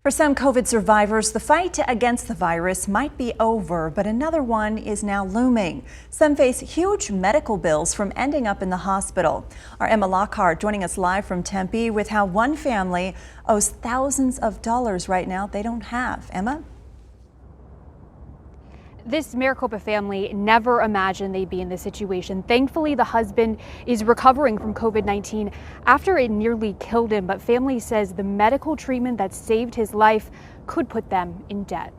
For some COVID survivors, the fight against the virus might be over, but another one is now looming. Some face huge medical bills from ending up in the hospital. Our Emma Lockhart joining us live from Tempe with how one family owes thousands of dollars right now they don't have. Emma? This Maricopa family never imagined they'd be in this situation. Thankfully, the husband is recovering from COVID-19 after it nearly killed him, but family says the medical treatment that saved his life could put them in debt.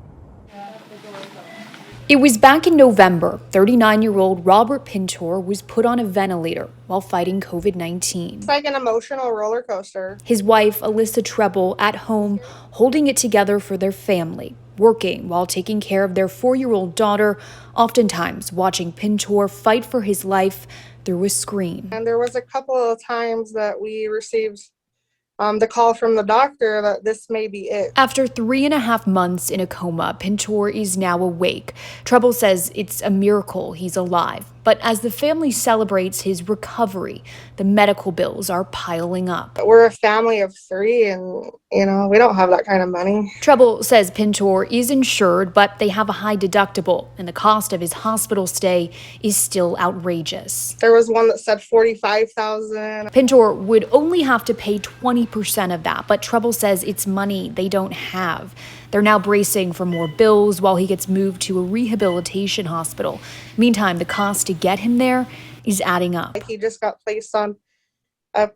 It was back in November, 39-year-old Robert Pintor was put on a ventilator while fighting COVID-19. It's like an emotional roller coaster. His wife, Alyssa Treble, at home, holding it together for their family, working while taking care of their 4-year-old daughter, oftentimes watching Pintor fight for his life through a screen. And there was a couple of times that we received the call from the doctor that this may be it. After 3.5 months in a coma, Pintor is now awake. Treble says it's a miracle he's alive. But as the family celebrates his recovery, the medical bills are piling up. We're a family of 3 and, we don't have that kind of money. Treble says Pintor is insured, but they have a high deductible, and the cost of his hospital stay is still outrageous. There was one that said $45,000. Pintor would only have to pay 20% of that, but Treble says it's money they don't have. They're now bracing for more bills while he gets moved to a rehabilitation hospital. Meantime, the cost to get him there is adding up. He just got placed on a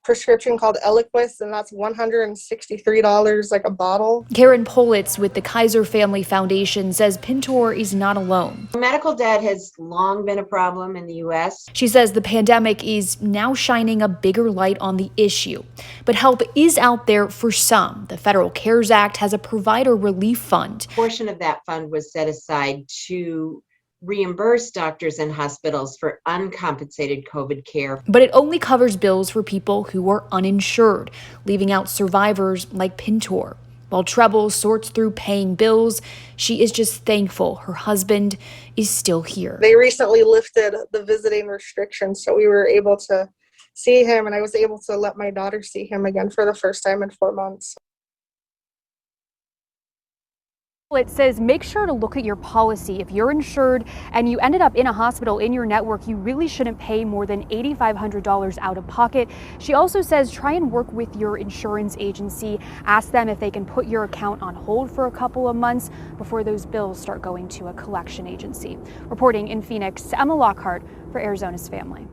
prescription called Eliquis, and that's $163 like a bottle. Karen Politz with the Kaiser Family Foundation says Pintor is not alone. Medical debt has long been a problem in the U.S. She says the pandemic is now shining a bigger light on the issue. But help is out there for some. The Federal CARES Act has a provider relief fund. A portion of that fund was set aside to reimburse doctors and hospitals for uncompensated COVID care. But it only covers bills for people who are uninsured, leaving out survivors like Pintor. While Treble sorts through paying bills, she is just thankful her husband is still here. They recently lifted the visiting restrictions, so we were able to see him, and I was able to let my daughter see him again for the first time in 4 months. It says make sure to look at your policy. If you're insured and you ended up in a hospital in your network, you really shouldn't pay more than $8,500 out of pocket. She also says try and work with your insurance agency. Ask them if they can put your account on hold for a couple of months before those bills start going to a collection agency. Reporting in Phoenix, Emma Lockhart for Arizona's Family.